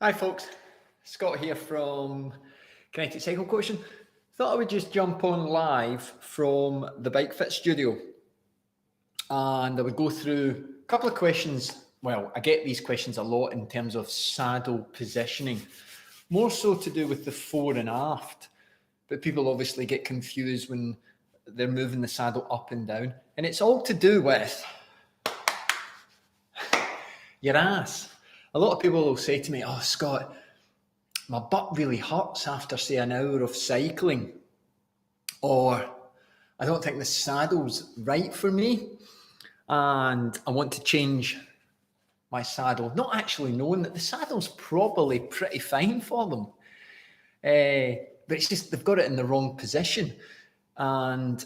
Hi folks, Scott here from Kinetic Cycle Coaching. Thought I would just jump on live from the Bike Fit studio and I would go through a couple of questions. Well, I get these questions a lot in terms of saddle positioning, more so to do with the fore and aft, but people obviously get confused when they're moving the saddle up and down, and it's all to do with your ass. A lot of people will say to me, "Oh, Scott, my butt really hurts after, say, an hour of cycling," or "I don't think the saddle's right for me and I want to change my saddle," not actually knowing that the saddle's probably pretty fine for them. But it's just they've got it in the wrong position and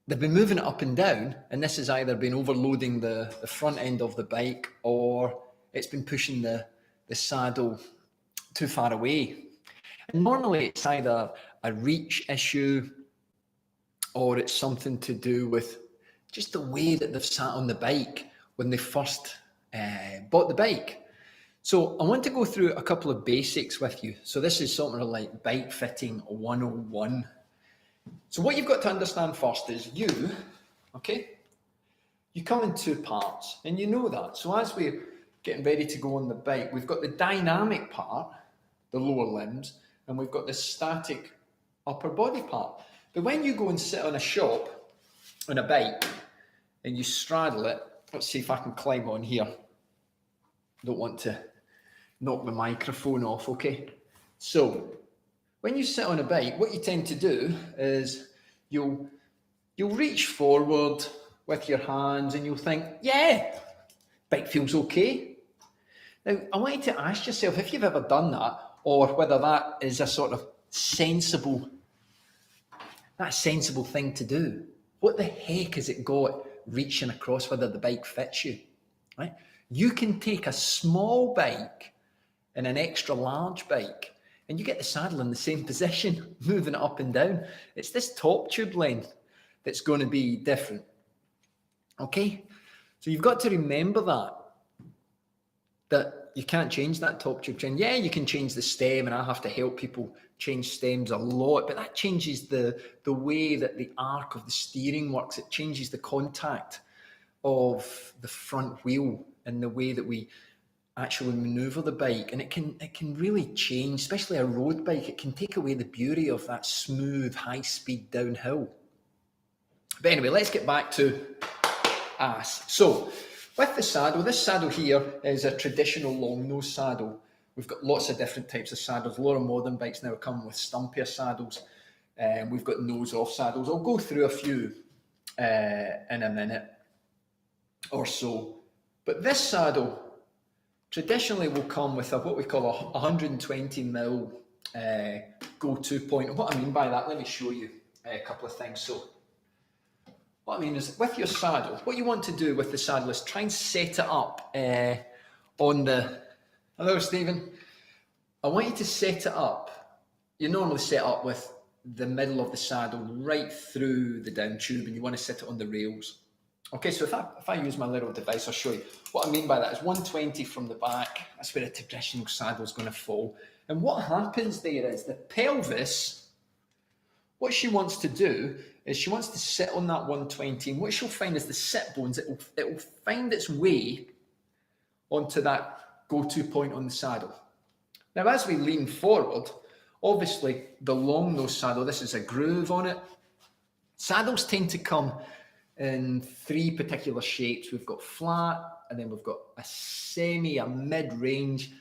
they've been moving it up and down, and this has either been overloading the front end of the bike or it's been pushing the saddle too far away. And normally it's either a reach issue or it's something to do with just the way that they've sat on the bike when they first bought the bike. So I want to go through a couple of basics with you. So this is sort of like bike fitting 101. So what you've got to understand first is you come in two parts, and you know that. So as we're getting ready to go on the bike, we've got the dynamic part, the lower limbs, and we've got the static upper body part. But when you go and sit on a shop on a bike and you straddle it, let's see if I can climb on here. Don't want to knock the microphone off, okay? So when you sit on a bike, what you tend to do is you'll reach forward with your hands and you'll think, yeah, bike feels okay. Now, I want you to ask yourself if you've ever done that, or whether that is a sort of sensible thing to do. What the heck has it got reaching across whether the bike fits you, right? You can take a small bike and an extra large bike and you get the saddle in the same position, moving it up and down. It's this top tube length that's going to be different, okay? So you've got to remember that you can't change that top tube chain. Yeah, you can change the stem, and I have to help people change stems a lot, but that changes the way that the arc of the steering works. It changes the contact of the front wheel and the way that we actually maneuver the bike, and it can really change, especially a road bike. It can take away the beauty of that smooth, high-speed downhill. But anyway, let's get back to ass. So with the saddle, this saddle here is a traditional long nose saddle. We've got lots of different types of saddles. A lot of modern bikes now come with stumpier saddles. We've got nose off saddles. I'll go through a few in a minute or so. But this saddle traditionally will come with what we call a 120mm go-to point. And what I mean by that, let me show you a couple of things. So what I mean is, with your saddle, what you want to do with the saddle is try and set it up on the... Hello, Stephen. I want you to set it up. You normally set up with the middle of the saddle right through the down tube, and you want to set it on the rails. Okay, so if I use my little device, I'll show you. What I mean by that is 120 from the back. That's where a traditional saddle is going to fall. And what happens there is the pelvis, what she wants to do is she wants to sit on that 120, and what she'll find is the sit bones, it will find its way onto that go-to point on the saddle. Now, as we lean forward, obviously the long nose saddle, this is a groove on it. Saddles tend to come in three particular shapes. We've got flat, and then we've got a mid-range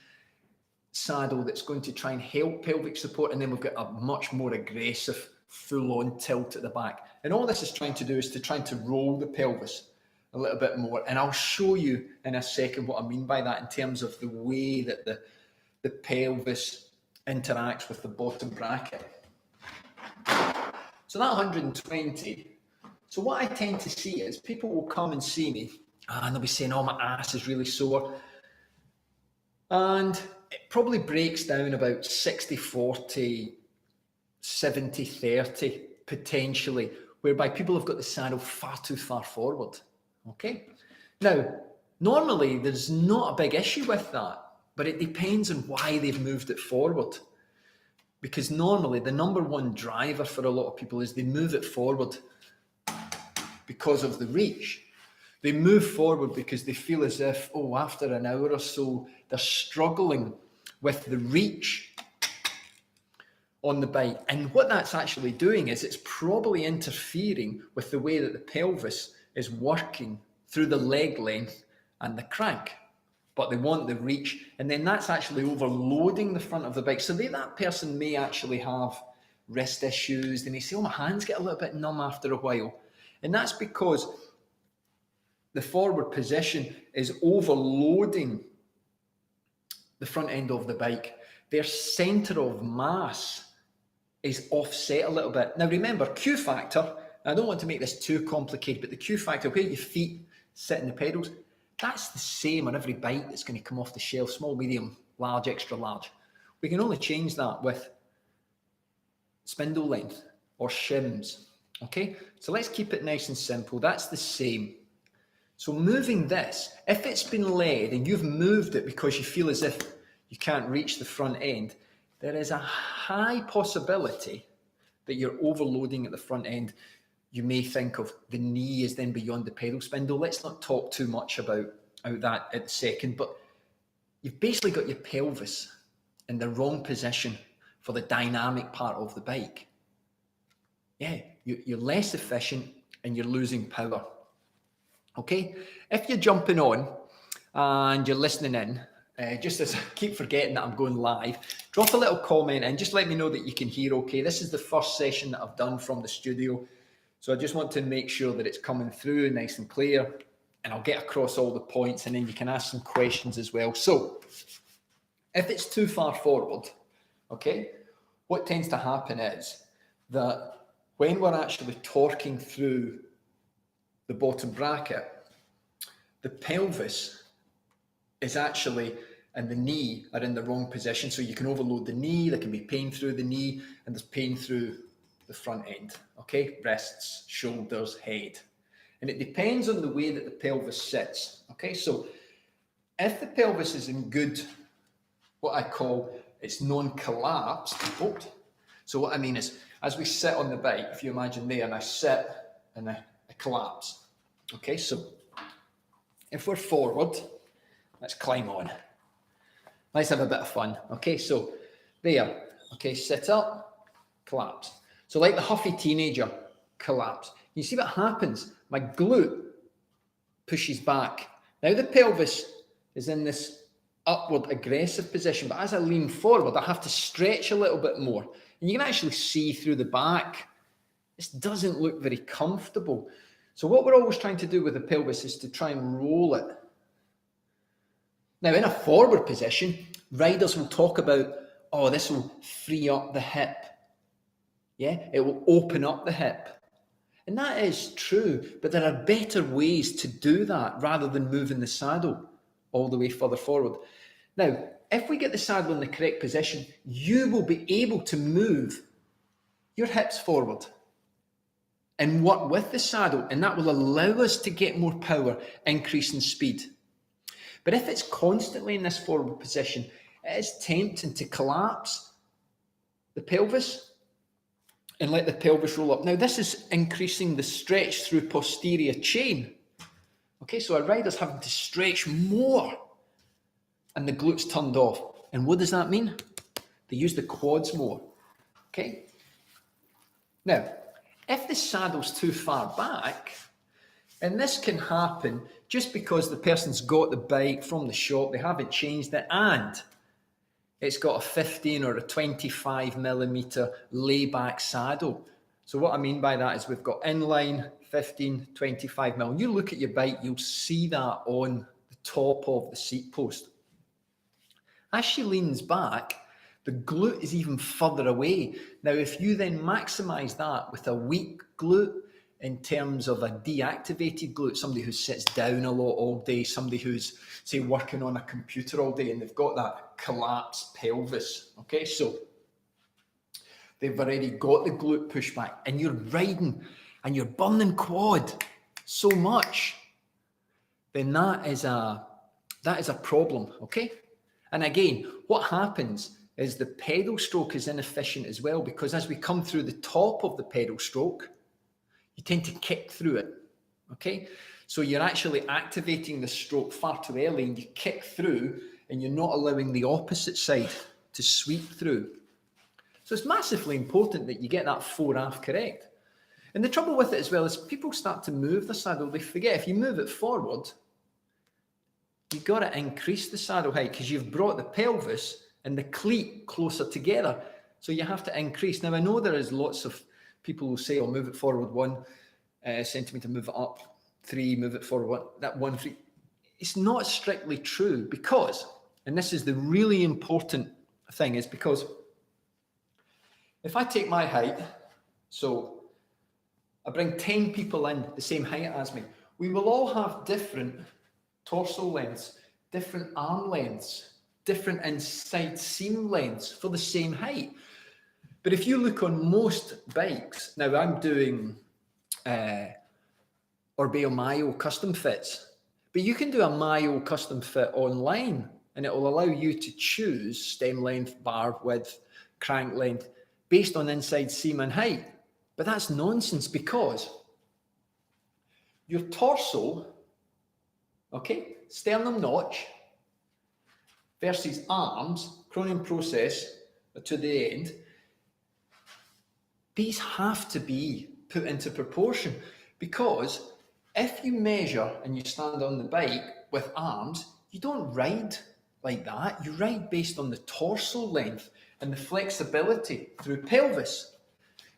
saddle that's going to try and help pelvic support, and then we've got a much more aggressive full-on tilt at the back. And all this is trying to do is to roll the pelvis a little bit more. And I'll show you in a second what I mean by that in terms of the way that the pelvis interacts with the bottom bracket. So that 120. So what I tend to see is people will come and see me and they'll be saying, "Oh, my ass is really sore." And it probably breaks down about 60-40, 70-30 potentially, whereby people have got the saddle far too far forward. Okay. Now, normally there's not a big issue with that. but it depends on why they've moved it forward. Because normally the number one driver for a lot of people is they move it forward because of the reach. They move forward because they feel as if, after an hour or so, they're struggling with the reach on the bike. And what that's actually doing is it's probably interfering with the way that the pelvis is working through the leg length and the crank. But they want the reach, and then that's actually overloading the front of the bike. So that person may actually have wrist issues. They may say, my hands get a little bit numb after a while. And that's because the forward position is overloading the front end of the bike. Their center of mass is offset a little bit. Now remember, Q factor, I don't want to make this too complicated, but the Q factor, where your feet sit in the pedals, that's the same on every bike that's going to come off the shelf, small, medium, large, extra large. We can only change that with spindle length or shims, okay? So let's keep it nice and simple. That's the same. So moving this, if it's been led and you've moved it because you feel as if you can't reach the front end, there is a high possibility that you're overloading at the front end. You may think of the knee is then beyond the pedal spindle. Let's not talk too much about that at the second, but you've basically got your pelvis in the wrong position for the dynamic part of the bike. Yeah, you're less efficient and you're losing power. Okay, if you're jumping on and you're listening in, just as I keep forgetting that I'm going live, drop a little comment and just let me know that you can hear okay. This is the first session that I've done from the studio. So I just want to make sure that it's coming through nice and clear, and I'll get across all the points and then you can ask some questions as well. So if it's too far forward, okay, what tends to happen is that when we're actually torquing through the bottom bracket, the pelvis is actually, and the knee are in the wrong position. So you can overload the knee, there can be pain through the knee, and there's pain through the front end, okay? Wrists, shoulders, head. And it depends on the way that the pelvis sits, okay? So if the pelvis is in good, what I call, it's non-collapsed. So what I mean is, as we sit on the bike, if you imagine there, and I sit and I collapse, okay? So if we're forward, let's climb on. Let's have a bit of fun, okay? So there, okay, sit up, collapse. So like the huffy teenager, collapse. You see what happens? My glute pushes back. Now the pelvis is in this upward aggressive position, but as I lean forward, I have to stretch a little bit more. And you can actually see through the back. This doesn't look very comfortable. So what we're always trying to do with the pelvis is to try and roll it. Now in a forward position, riders will talk about, this will free up the hip. Yeah, it will open up the hip. And that is true, but there are better ways to do that rather than moving the saddle all the way further forward. Now, if we get the saddle in the correct position, you will be able to move your hips forward and work with the saddle, and that will allow us to get more power, increase in speed. But if it's constantly in this forward position, it is tempting to collapse the pelvis and let the pelvis roll up. Now, this is increasing the stretch through posterior chain. Okay, so our rider's having to stretch more and the glutes turned off. And what does that mean? They use the quads more. Okay? Now, if the saddle's too far back, and this can happen just because the person's got the bike from the shop, they haven't changed it, and it's got a 15 or a 25 millimeter layback saddle. So what I mean by that is we've got inline 15, 25 mil. You look at your bike, you'll see that on the top of the seat post. As she leans back, the glute is even further away. Now, if you then maximize that with a weak glute in terms of a deactivated glute, somebody who sits down a lot all day, somebody who's, say, working on a computer all day and they've got that collapsed pelvis, okay? So they've already got the glute pushback and you're riding and you're burning quad so much, then that is a problem, okay? And again, what happens is the pedal stroke is inefficient as well, because as we come through the top of the pedal stroke, you tend to kick through it, okay? So you're actually activating the stroke far too early, and you kick through and you're not allowing the opposite side to sweep through. So it's massively important that you get that fore correct. And the trouble with it as well is people start to move the saddle. They forget if you move it forward, you've got to increase the saddle height because you've brought the pelvis and the cleat closer together. So you have to increase. Now, I know there is lots of people who say, "I'll move it forward 1 centimetre, move it up 3, move it forward 3. It's not strictly true because, and this is the really important thing, is because if I take my height, so I bring 10 people in the same height as me, we will all have different torso lengths, different arm lengths, different inside seam lengths for the same height. But if you look on most bikes, now I'm doing Orbeo Mayo custom fits, but you can do a Mayo custom fit online and it will allow you to choose stem length, bar width, crank length based on inside seam and height. But that's nonsense because your torso, okay, sternum notch versus arms, cranium process to the end, these have to be put into proportion, because if you measure and you stand on the bike with arms, you don't ride like that. You ride based on the torso length and the flexibility through pelvis.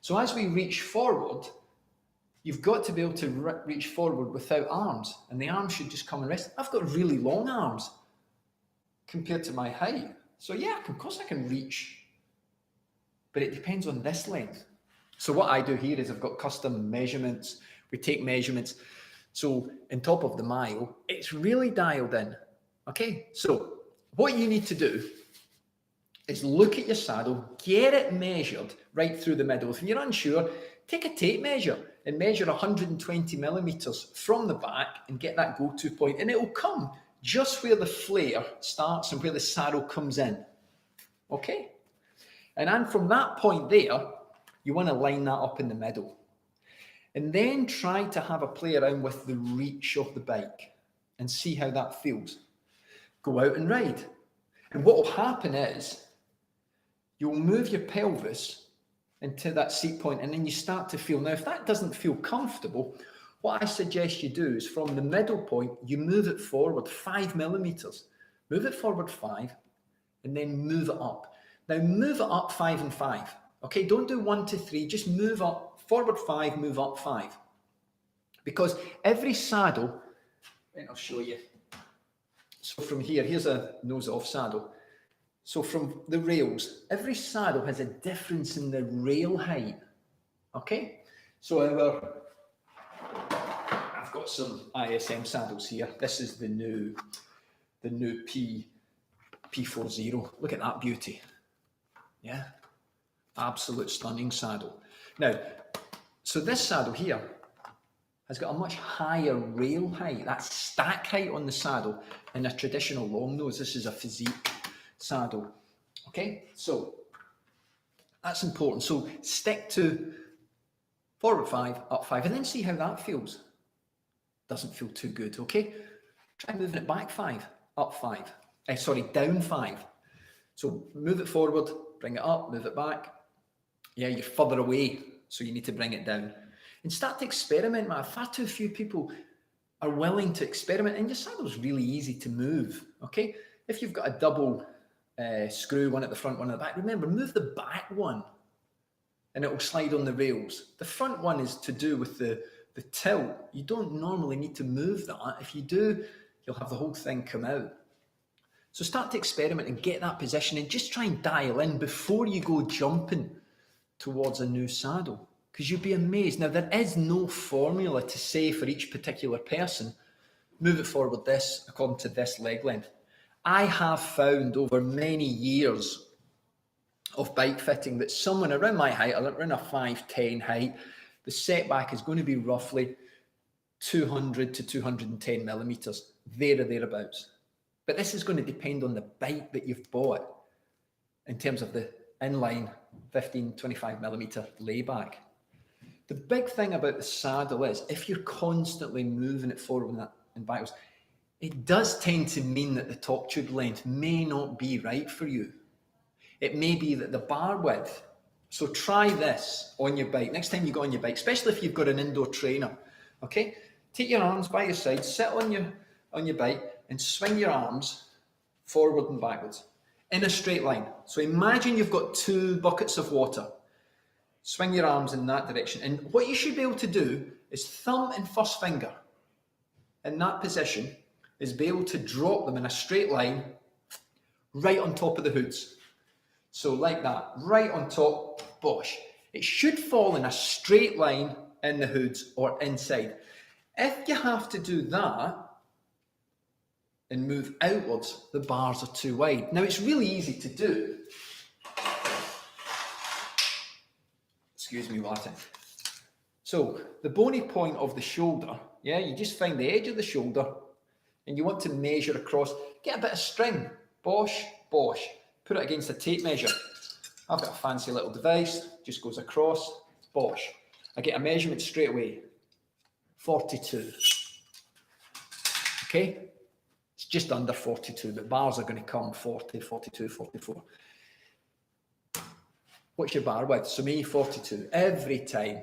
So as we reach forward, you've got to be able to reach forward without arms, and the arms should just come and rest. I've got really long arms compared to my height. So yeah, of course I can reach, but it depends on this length. So what I do here is I've got custom measurements. We take measurements. So on top of the mile, it's really dialed in. Okay, so what you need to do is look at your saddle, get it measured right through the middle. If you're unsure, take a tape measure and measure 120 millimeters from the back and get that go-to point, and it will come just where the flare starts and where the saddle comes in. Okay? And then from that point there, you want to line that up in the middle. And then try to have a play around with the reach of the bike and see how that feels. Go out and ride. And what will happen is you'll move your pelvis into that seat point, and then you start to feel. Now, if that doesn't feel comfortable, what I suggest you do is from the middle point, you move it forward 5 millimeters. Move it forward 5, and then move it up. Now, move it up 5 and 5. Okay, don't do 1 to 3, just move up, forward 5, move up 5. Because every saddle, and I'll show you. So from here, here's a nose-off saddle. So from the rails, every saddle has a difference in the rail height. Okay? So I've got some ISM saddles here. This is the new P40. Look at that beauty. Yeah? Absolute stunning saddle. Now, so this saddle here has got a much higher rail height, that's stack height on the saddle, than a traditional long nose. This is a physique saddle. Okay, so that's important. So stick to forward 5, up 5, and then see how that feels. Doesn't feel too good, okay? Try moving it back 5, up 5. Down 5. So move it forward, bring it up, move it back. Yeah, you're further away, so you need to bring it down. And start to experiment, man. Far too few people are willing to experiment, and your saddle's really easy to move, okay? If you've got a double screw, one at the front, one at the back, remember, move the back one, and it will slide on the rails. The front one is to do with the tilt. You don't normally need to move that. If you do, you'll have the whole thing come out. So start to experiment and get that position, and just try and dial in before you go jumping towards a new saddle, because you'd be amazed. Now, there is no formula to say for each particular person, move it forward this according to this leg length. I have found over many years of bike fitting that someone around my height, around a 5'10" height, the setback is going to be roughly 200 to 210 millimeters, there or thereabouts. But this is going to depend on the bike that you've bought in terms of the inline 15, 25 millimeter layback. The big thing about the saddle is if you're constantly moving it forward and backwards, it does tend to mean that the top tube length may not be right for you. It may be that the bar width. So try this on your bike. Next time you go on your bike, especially if you've got an indoor trainer, okay? Take your arms by your side, sit on your bike and swing your arms forward and backwards in a straight line. So imagine you've got 2 buckets of water. Swing your arms in that direction. And what you should be able to do is thumb and first finger in that position is be able to drop them in a straight line right on top of the hoods. So like that, right on top, bosh. It should fall in a straight line in the hoods or inside. If you have to do that and move outwards, the bars are too wide. Now it's really easy to do. Excuse me, Martin. So the bony point of the shoulder, yeah, you just find the edge of the shoulder and you want to measure across. Get a bit of string, bosh, bosh. Put it against a tape measure. I've got a fancy little device, just goes across, bosh. I get a measurement straight away, 42. Okay, it's just under 42, but bars are going to come 40, 42, 44. What's your bar width? So me, 42 every time,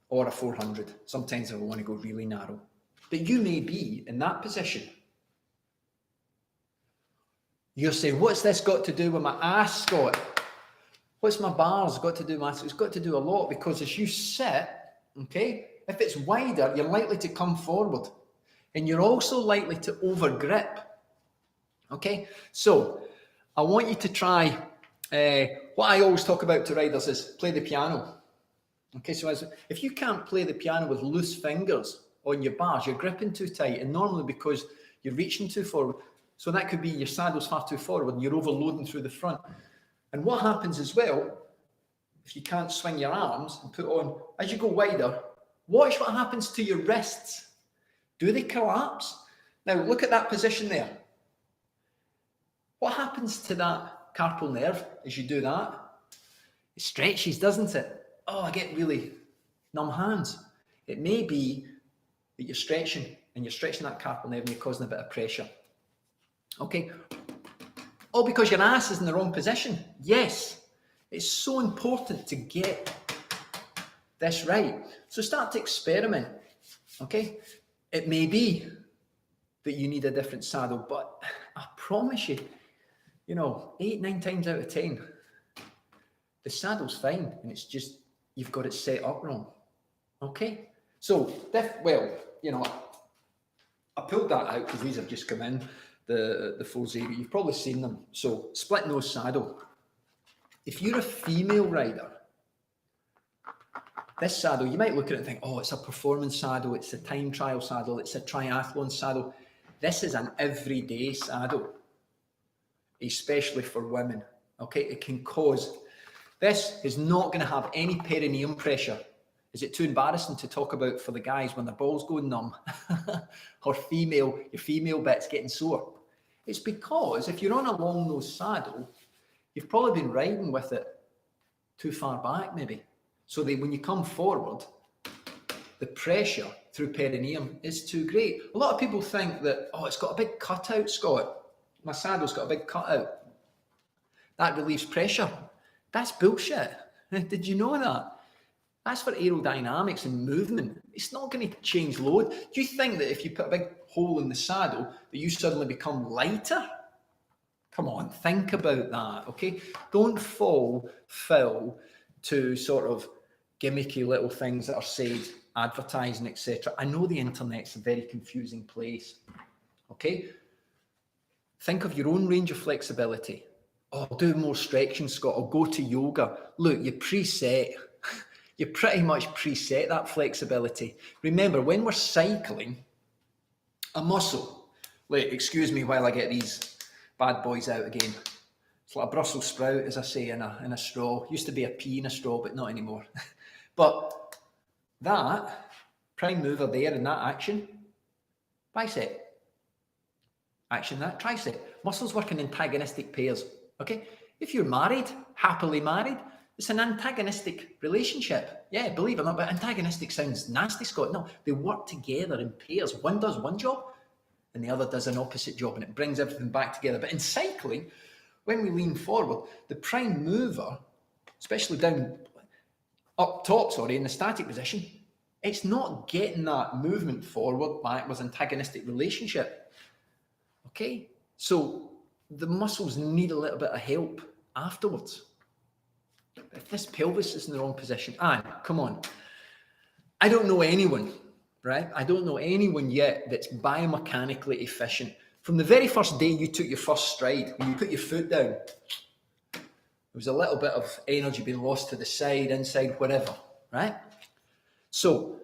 or a 400. Sometimes I want to go really narrow. But you may be in that position. You're saying, what's this got to do with my ass, Scott? What's my bars got to do with my ass? It's got to do a lot, because as you sit, okay, if it's wider, you're likely to come forward. And you're also likely to over grip. Okay, so I want you to try, what I always talk about to riders is play the piano. Okay, so if you can't play the piano with loose fingers on your bars, you're gripping too tight, and normally because you're reaching too forward. So that could be your saddle's far too forward and you're overloading through the front. And what happens as well, if you can't swing your arms and put on, as you go wider, watch what happens to your wrists. Do they collapse? Now look at that position there. What happens to that carpal nerve as you do that? It stretches, doesn't it? Oh, I get really numb hands. It may be that you're stretching and you're stretching that carpal nerve and you're causing a bit of pressure. Okay, all because your ass is in the wrong position. Yes, it's so important to get this right. So start to experiment, okay? It may be that you need a different saddle, but I promise you, 8, 9 times out of 10, the saddle's fine, and it's just, you've got it set up wrong, okay? So, I pulled that out because these have just come in. The full zero, you've probably seen them. So split nose saddle. If you're a female rider, this saddle, you might look at it and think, oh, it's a performance saddle, it's a time trial saddle, it's a triathlon saddle. This is an everyday saddle, especially for women. Okay, it can cause, this is not going to have any perineum pressure. Is it too embarrassing to talk about for the guys when their balls go numb? Or your female bit's getting sore? It's because if you're on a long nose saddle, you've probably been riding with it too far back maybe. So when you come forward, the pressure through perineum is too great. A lot of people think that, oh, it's got a big cutout, Scott. My saddle's got a big cutout. That relieves pressure. That's bullshit. Did you know that? That's for aerodynamics and movement. It's not going to change load. Do you think that if you put a big hole in the saddle, that you suddenly become lighter? Come on, think about that, okay? Don't fall foul to sort of gimmicky little things that are said, advertising, etc. I know the internet's a very confusing place, okay? Think of your own range of flexibility. Oh, I'll do more stretching, Scott. I'll go to yoga. Look, you preset. You pretty much preset that flexibility. Remember, when we're cycling, a muscle, excuse me while I get these bad boys out again. It's like a Brussels sprout, as I say, in a straw. Used to be a pea in a straw, but not anymore. But that prime mover there in that action, bicep. action in that tricep. Muscles work in antagonistic pairs, okay? If you're married, happily married, it's an antagonistic relationship. Yeah, believe it or not, but antagonistic sounds nasty, Scott. No, they work together in pairs. One does one job and the other does an opposite job, and it brings everything back together. But in cycling, when we lean forward, the prime mover, especially up top, in the static position, it's not getting that movement forward backwards antagonistic relationship. Okay? So the muscles need a little bit of help afterwards. If this pelvis is in the wrong position, and come on, I don't know anyone, right? I don't know anyone yet that's biomechanically efficient. From the very first day you took your first stride, when you put your foot down, there was a little bit of energy being lost to the side, inside, wherever, right? So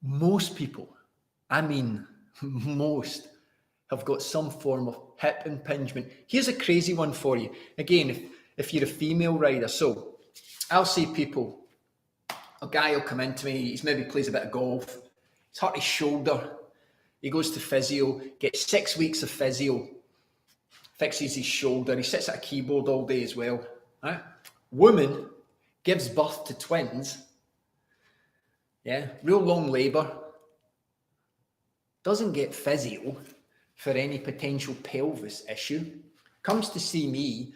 most people, I mean most, have got some form of hip impingement. Here's a crazy one for you. Again, if you're a female rider, so I'll see people, a guy will come into me, he's maybe plays a bit of golf, he's hurt his shoulder, he goes to physio, gets 6 weeks of physio, fixes his shoulder, he sits at a keyboard all day as well, right? Woman gives birth to twins, yeah, real long labour, doesn't get physio for any potential pelvis issue, comes to see me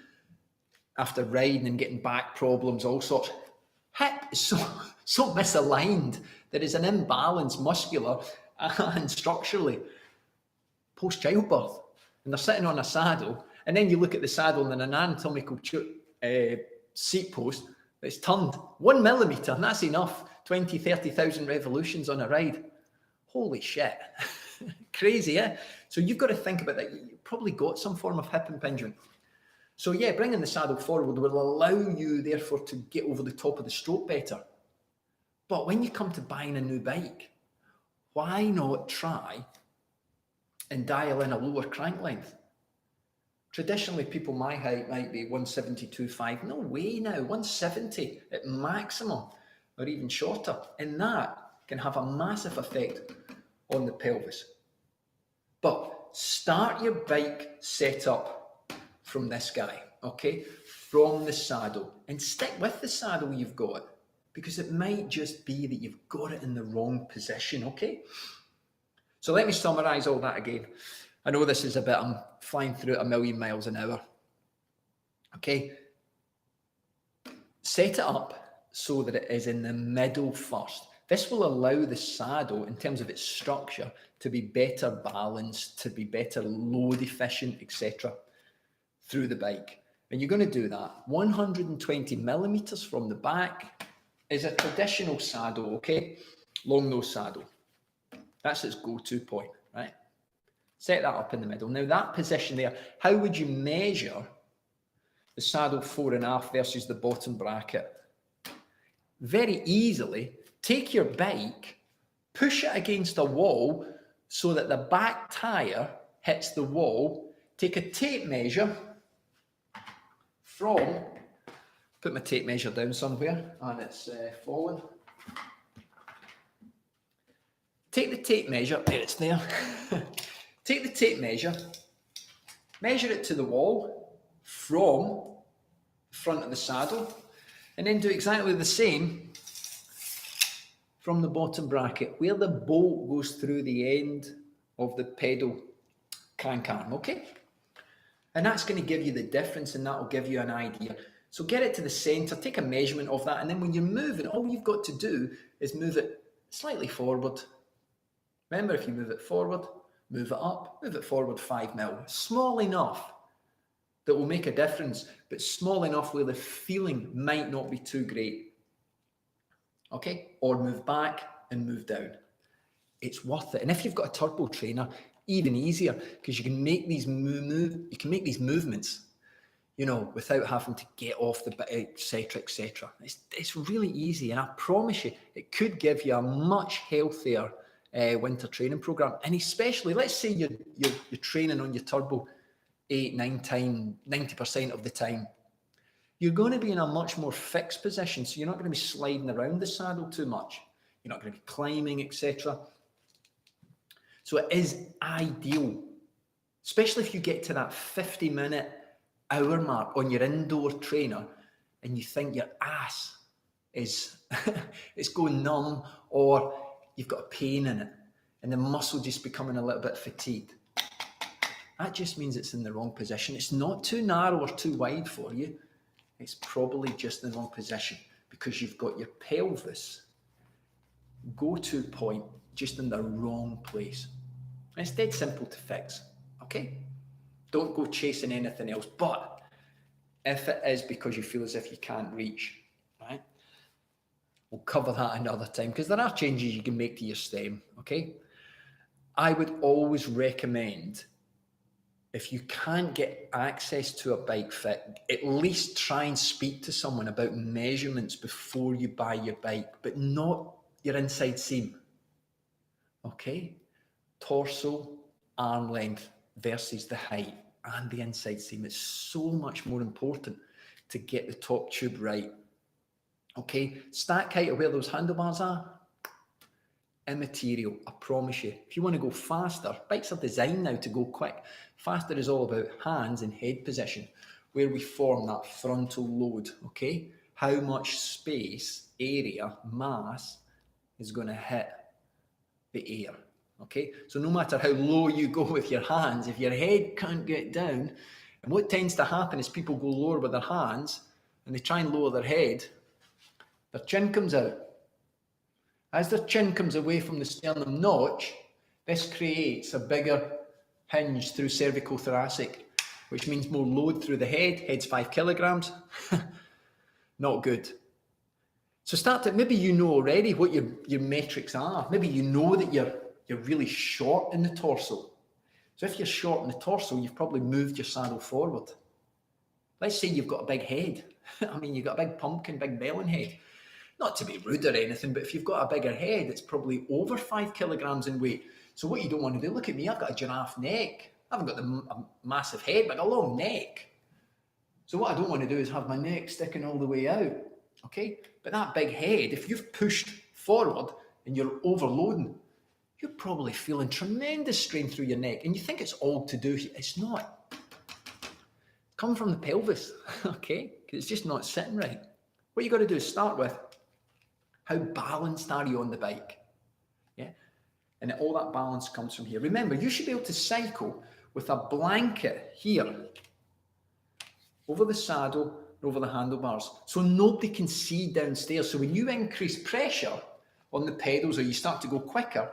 after riding and getting back problems, all sorts. Hip is so misaligned. There is an imbalance muscular and structurally post-childbirth. And they're sitting on a saddle, and then you look at the saddle and an anatomical seat post that's turned 1 millimetre, and that's enough, 20, 30,000 revolutions on a ride. Holy shit. Crazy, eh? So you've got to think about that. You've probably got some form of hip impingement. So yeah, bringing the saddle forward will allow you, therefore, to get over the top of the stroke better. But when you come to buying a new bike, why not try and dial in a lower crank length? Traditionally, people my height might be 172.5. No way now, 170 at maximum, or even shorter. And that can have a massive effect on the pelvis. But start your bike setup from this guy, okay? From the saddle. And stick with the saddle you've got, because it might just be that you've got it in the wrong position, okay? So let me summarize all that again. I know this is a bit, I'm flying through it a million miles an hour. Okay? Set it up so that it is in the middle first. This will allow the saddle, in terms of its structure, to be better balanced, to be better load efficient, etc. through the bike. And you're going to do that. 120 millimeters from the back is a traditional saddle, okay? Long nose saddle. That's its go-to point, right? Set that up in the middle. Now that position there, how would you measure the saddle 4.5 versus the bottom bracket? Very easily, take your bike, push it against a wall so that the back tire hits the wall. Take a tape measure from, put my tape measure down somewhere, and it's fallen. Take the tape measure, there it's there. Take the tape measure, measure it to the wall from the front of the saddle, and then do exactly the same from the bottom bracket, where the bolt goes through the end of the pedal crank arm, okay? And that's going to give you the difference, and that will give you an idea. So get it to the center, take a measurement of that, and then when you're moving, all you've got to do is move it slightly forward. Remember, if you move it forward, move it up, move it forward 5 mil. Small enough that will make a difference, but small enough where the feeling might not be too great. Okay? Or move back and move down. It's worth it. And if you've got a turbo trainer, even easier, because you can make these movements, you know, without having to get off the bit, etc., etc. It's really easy, and I promise you, it could give you a much healthier winter training program. And especially, let's say you're training on your turbo 90% of the time. You're going to be in a much more fixed position, so you're not going to be sliding around the saddle too much. You're not going to be climbing, etc. So it is ideal Especially if you get to that 50-minute, hour mark on your indoor trainer and you think your ass is it's going numb, or you've got a pain in it and the muscle just becoming a little bit fatigued. That just means it's in the wrong position. It's not too narrow or too wide for you. It's probably just in the wrong position because you've got your pelvis go-to point just in the wrong place. And it's dead simple to fix, okay? Don't go chasing anything else. But if it is because you feel as if you can't reach, right? We'll cover that another time because there are changes you can make to your stem, okay? I would always recommend, if you can't get access to a bike fit, at least try and speak to someone about measurements before you buy your bike, but not your inside seam, okay? Torso, arm length versus the height and the inside seam. It's so much more important to get the top tube right, okay? Stack height of where those handlebars are, immaterial, I promise you. If you want to go faster, bikes are designed now to go quick. Faster is all about hands and head position, where we form that frontal load, okay? How much space, area, mass is going to hit the air, okay? So no matter how low you go with your hands, if your head can't get down, and what tends to happen is people go lower with their hands and they try and lower their head, their chin comes out. As their chin comes away from the sternum notch, this creates a bigger hinge through cervicothoracic, which means more load through the head. Head's 5 kilograms. Not good. So start to, maybe you know already what your metrics are. Maybe you know that you're really short in the torso. So if you're short in the torso, you've probably moved your saddle forward. Let's say you've got a big head. I mean, you've got a big pumpkin, big melon head. Not to be rude or anything, but if you've got a bigger head, it's probably over 5 kilograms in weight. So what you don't want to do, look at me, I've got a giraffe neck. I haven't got a massive head, but a long neck. So what I don't want to do is have my neck sticking all the way out, okay? But that big head, if you've pushed forward and you're overloading, you're probably feeling tremendous strain through your neck. And you think it's all to do here. It's not. Come from the pelvis, okay? Because it's just not sitting right. What you got to do is start with, how balanced are you on the bike? Yeah, and all that balance comes from here. Remember, you should be able to cycle with a blanket here over the saddle, over the handlebars, so nobody can see downstairs. So when you increase pressure on the pedals or you start to go quicker,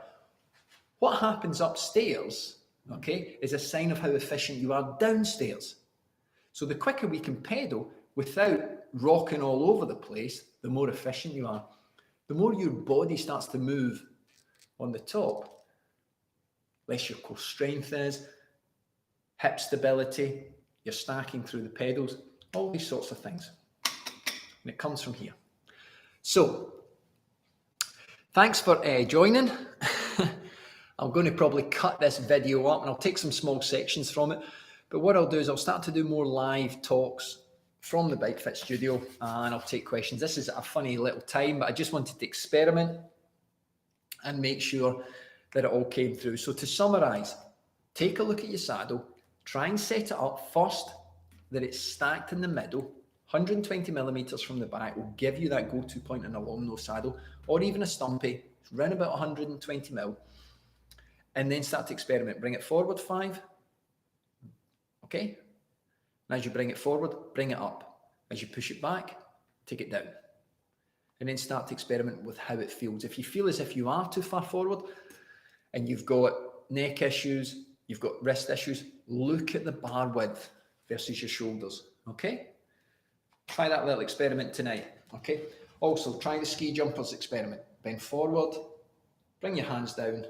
what happens upstairs, okay, is a sign of how efficient you are downstairs. So the quicker we can pedal without rocking all over the place, the more efficient you are. The more your body starts to move on the top, less your core strength is, hip stability, you're stacking through the pedals, all these sorts of things. And it comes from here. So, thanks for joining. I'm going to probably cut this video up and I'll take some small sections from it. But what I'll do is I'll start to do more live talks from the Bike Fit studio and I'll take questions. This is a funny little time, but I just wanted to experiment and make sure that it all came through. So to summarize, take a look at your saddle, try and set it up first that it's stacked in the middle. 120 millimeters from the back will give you that go-to point in a long nose saddle, or even a stumpy, around about 120 mil. And then start to experiment. Bring it forward 5. Okay? And as you bring it forward, bring it up. As you push it back, take it down. And then start to experiment with how it feels. If you feel as if you are too far forward and you've got neck issues, you've got wrist issues, look at the bar width versus your shoulders. Okay? Try that little experiment tonight. Okay? Also, try the ski jumpers experiment. Bend forward, bring your hands down,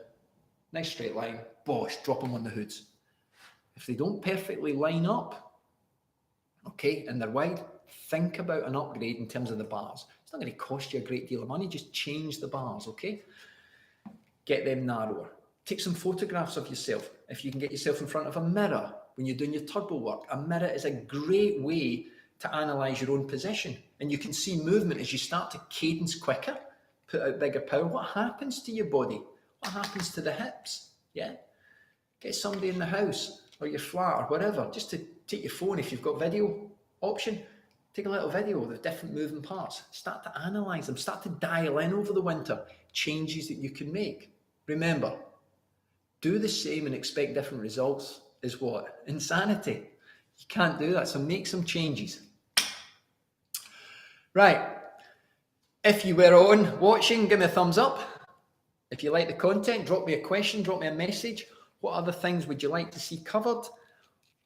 nice straight line, bosh, drop them on the hoods. If they don't perfectly line up, okay, and they're wide, think about an upgrade in terms of the bars. It's not going to cost you a great deal of money, just change the bars, okay? Get them narrower. Take some photographs of yourself. If you can get yourself in front of a mirror when you're doing your turbo work, a mirror is a great way to analyze your own position. And you can see movement as you start to cadence quicker, put out bigger power. What happens to your body? What happens to the hips? Yeah? Get somebody in the house or you're flat or whatever, just to take your phone, if you've got video option, take a little video of the different moving parts. Start to analyze them. Start to dial in over the winter changes that you can make. Remember, do the same and expect different results is what? Insanity. You can't do that. So make some changes. Right. If you were on watching, give me a thumbs up. If you like the content, drop me a question, drop me a message. What other things would you like to see covered?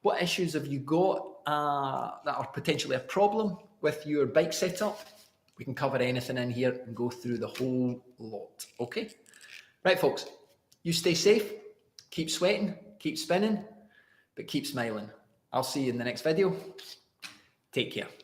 What issues have you got that are potentially a problem with your bike setup? We can cover anything in here and go through the whole lot. Okay? Right, folks. You stay safe. Keep sweating. Keep spinning. But keep smiling. I'll see you in the next video. Take care.